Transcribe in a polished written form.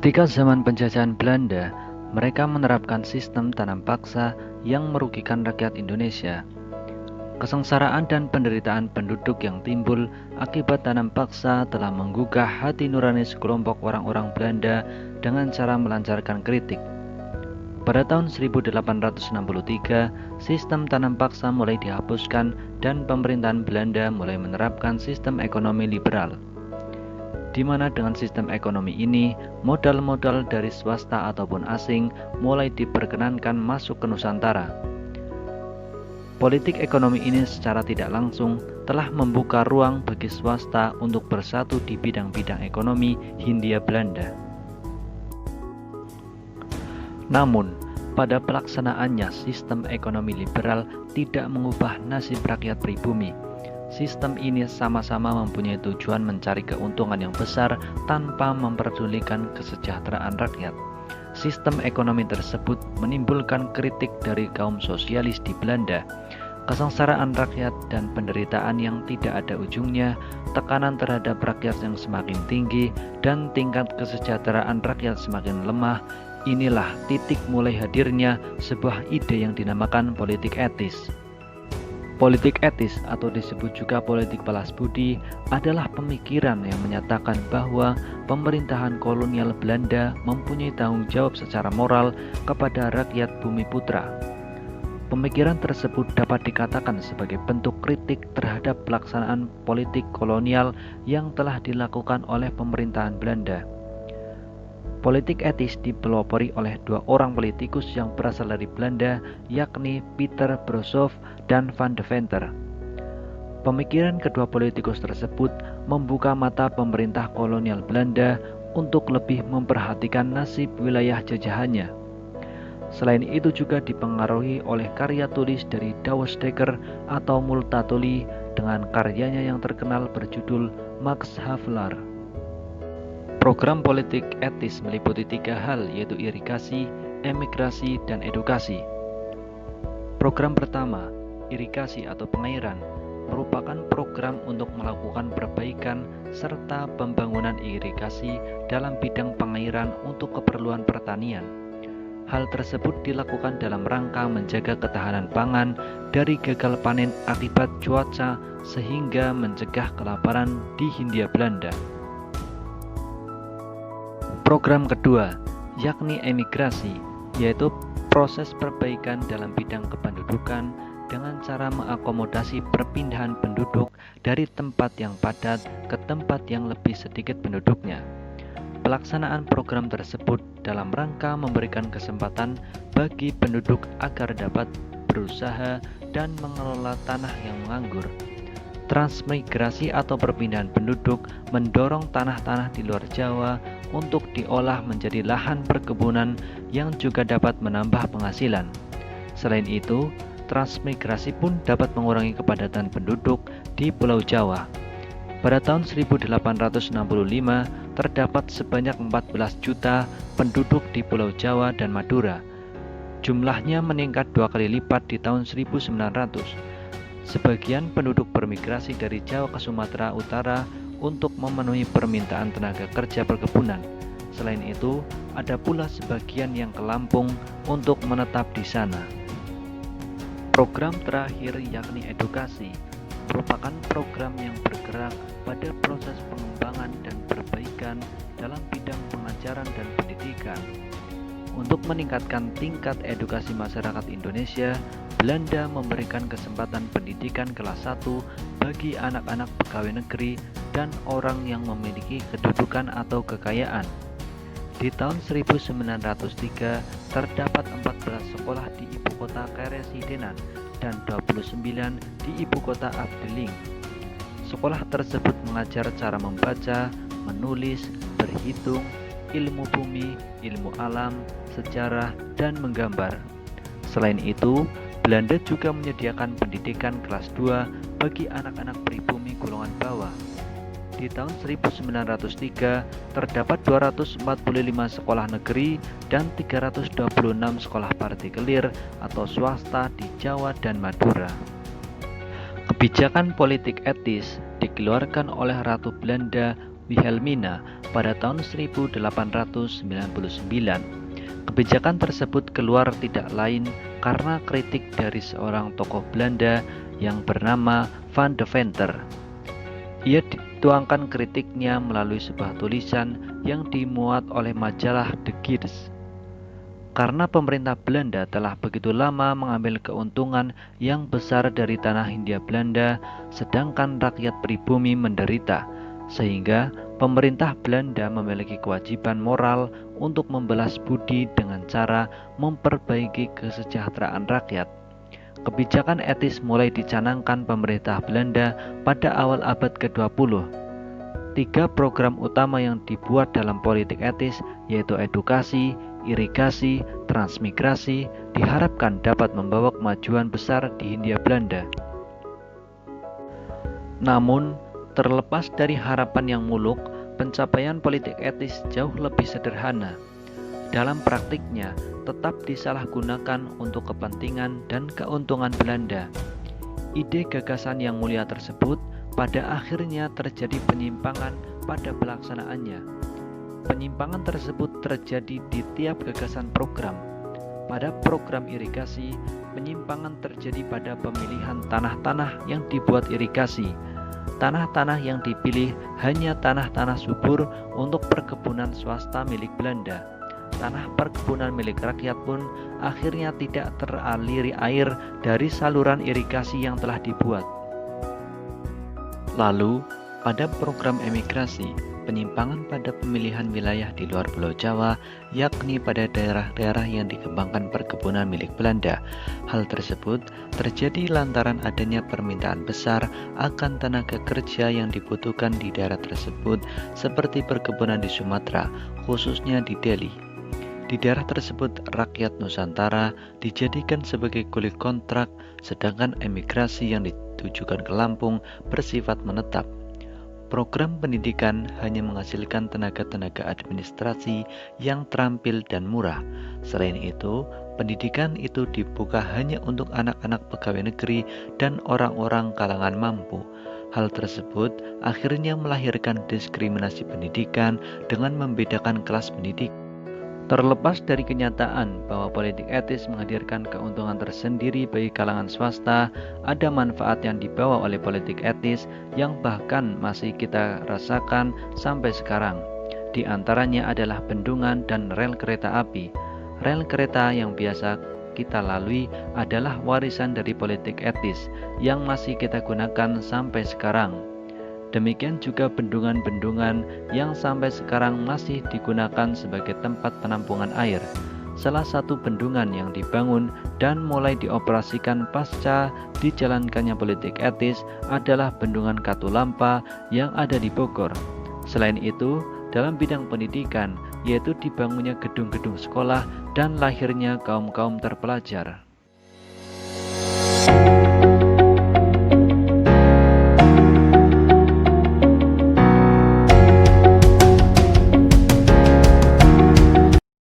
Ketika zaman penjajahan Belanda, mereka menerapkan sistem tanam paksa yang merugikan rakyat Indonesia. Kesengsaraan dan penderitaan penduduk yang timbul akibat tanam paksa telah menggugah hati nurani sekelompok orang-orang Belanda dengan cara melancarkan kritik. Pada tahun 1863, sistem tanam paksa mulai dihapuskan dan pemerintahan Belanda mulai menerapkan sistem ekonomi liberal, di mana dengan sistem ekonomi ini, modal-modal dari swasta ataupun asing mulai diperkenankan masuk ke Nusantara. Politik ekonomi ini secara tidak langsung telah membuka ruang bagi swasta untuk bersatu di bidang-bidang ekonomi Hindia Belanda. Namun, pada pelaksanaannya sistem ekonomi liberal tidak mengubah nasib rakyat pribumi. Sistem ini sama-sama mempunyai tujuan mencari keuntungan yang besar tanpa memperdulikan kesejahteraan rakyat. Sistem ekonomi tersebut menimbulkan kritik dari kaum sosialis di Belanda. Kesengsaraan rakyat dan penderitaan yang tidak ada ujungnya, tekanan terhadap rakyat yang semakin tinggi, dan tingkat kesejahteraan rakyat semakin lemah. Inilah titik mulai hadirnya sebuah ide yang dinamakan politik etis. Politik etis atau disebut juga politik balas budi adalah pemikiran yang menyatakan bahwa pemerintahan kolonial Belanda mempunyai tanggung jawab secara moral kepada rakyat Bumi Putra. Pemikiran tersebut dapat dikatakan sebagai bentuk kritik terhadap pelaksanaan politik kolonial yang telah dilakukan oleh pemerintahan Belanda. Politik etis dipelopori oleh dua orang politikus yang berasal dari Belanda, yakni Pieter Broshoff dan Van Deventer. Pemikiran kedua politikus tersebut membuka mata pemerintah kolonial Belanda untuk lebih memperhatikan nasib wilayah jajahannya. Selain itu juga dipengaruhi oleh karya tulis dari Douwe Dekker atau Multatuli dengan karyanya yang terkenal berjudul Max Havelaar. Program politik etis meliputi tiga hal, yaitu irigasi, emigrasi, dan edukasi. Program pertama, irigasi atau pengairan, merupakan program untuk melakukan perbaikan serta pembangunan irigasi dalam bidang pengairan untuk keperluan pertanian. Hal tersebut dilakukan dalam rangka menjaga ketahanan pangan dari gagal panen akibat cuaca sehingga mencegah kelaparan di Hindia Belanda. Program kedua, yakni emigrasi, yaitu proses perbaikan dalam bidang kependudukan dengan cara mengakomodasi perpindahan penduduk dari tempat yang padat ke tempat yang lebih sedikit penduduknya. Pelaksanaan program tersebut dalam rangka memberikan kesempatan bagi penduduk agar dapat berusaha dan mengelola tanah yang menganggur. Transmigrasi atau perpindahan penduduk mendorong tanah-tanah di luar Jawa untuk diolah menjadi lahan perkebunan yang juga dapat menambah penghasilan. Selain itu, transmigrasi pun dapat mengurangi kepadatan penduduk di Pulau Jawa. Pada tahun 1865, terdapat sebanyak 14 juta penduduk di Pulau Jawa dan Madura. Jumlahnya meningkat 2 kali lipat di tahun 1900. Sebagian penduduk bermigrasi dari Jawa ke Sumatera Utara untuk memenuhi permintaan tenaga kerja perkebunan. Selain itu, ada pula sebagian yang ke Lampung untuk menetap di sana. Program terakhir yakni edukasi, merupakan program yang bergerak pada proses pengembangan dan perbaikan dalam bidang pengajaran dan pendidikan. Untuk meningkatkan tingkat edukasi masyarakat Indonesia, Belanda memberikan kesempatan pendidikan kelas 1 bagi anak-anak pegawai negeri dan orang yang memiliki kedudukan atau kekayaan. Di tahun 1903 terdapat 14 sekolah di ibu kota Karesidenan dan 29 di ibu kota Afdeling. Sekolah tersebut mengajar cara membaca, menulis, berhitung, ilmu bumi, ilmu alam, sejarah, dan menggambar. Selain itu, Belanda juga menyediakan pendidikan kelas 2 bagi anak-anak pribumi golongan bawah. Di tahun 1903 terdapat 245 sekolah negeri dan 326 sekolah partikelir atau swasta di Jawa dan Madura. Kebijakan politik etis dikeluarkan oleh Ratu Belanda Wilhelmina pada tahun 1899. Kebijakan tersebut keluar tidak lain karena kritik dari seorang tokoh Belanda yang bernama Van Deventer. Ia dituangkan kritiknya melalui sebuah tulisan yang dimuat oleh majalah De Gids. Karena pemerintah Belanda telah begitu lama mengambil keuntungan yang besar dari tanah Hindia Belanda, sedangkan rakyat pribumi menderita, sehingga pemerintah Belanda memiliki kewajiban moral untuk membalas budi dengan cara memperbaiki kesejahteraan rakyat. Kebijakan etis mulai dicanangkan pemerintah Belanda pada awal abad ke-20. 3 program utama yang dibuat dalam politik etis, yaitu edukasi, irigasi, transmigrasi, diharapkan dapat membawa kemajuan besar di Hindia Belanda. Namun, terlepas dari harapan yang muluk, pencapaian politik etis jauh lebih sederhana. Dalam praktiknya, tetap disalahgunakan untuk kepentingan dan keuntungan Belanda. Ide gagasan yang mulia tersebut pada akhirnya terjadi penyimpangan pada pelaksanaannya. Penyimpangan tersebut terjadi di tiap gagasan program. Pada program irigasi, penyimpangan terjadi pada pemilihan tanah-tanah yang dibuat irigasi. Tanah-tanah yang dipilih hanya tanah-tanah subur untuk perkebunan swasta milik Belanda. Tanah perkebunan milik rakyat pun akhirnya tidak teraliri air dari saluran irigasi yang telah dibuat. Lalu, pada program emigrasi, penyimpangan pada pemilihan wilayah di luar Pulau Jawa, yakni pada daerah-daerah yang dikembangkan perkebunan milik Belanda. Hal tersebut terjadi lantaran adanya permintaan besar akan tenaga kerja yang dibutuhkan di daerah tersebut, seperti perkebunan di Sumatera, khususnya di Delhi. Di daerah tersebut, rakyat Nusantara dijadikan sebagai kulit kontrak, sedangkan emigrasi yang ditujukan ke Lampung bersifat menetap. Program pendidikan hanya menghasilkan tenaga-tenaga administrasi yang terampil dan murah. Selain itu, pendidikan itu dibuka hanya untuk anak-anak pegawai negeri dan orang-orang kalangan mampu. Hal tersebut akhirnya melahirkan diskriminasi pendidikan dengan membedakan kelas pendidik. Terlepas dari kenyataan bahwa politik etis menghadirkan keuntungan tersendiri bagi kalangan swasta, ada manfaat yang dibawa oleh politik etis yang bahkan masih kita rasakan sampai sekarang. Di antaranya adalah bendungan dan rel kereta api. Rel kereta yang biasa kita lalui adalah warisan dari politik etis yang masih kita gunakan sampai sekarang. Demikian juga bendungan-bendungan yang sampai sekarang masih digunakan sebagai tempat penampungan air. Salah satu bendungan yang dibangun dan mulai dioperasikan pasca dijalankannya politik etis adalah Bendungan Katulampa yang ada di Bogor. Selain itu, dalam bidang pendidikan, yaitu dibangunnya gedung-gedung sekolah dan lahirnya kaum-kaum terpelajar.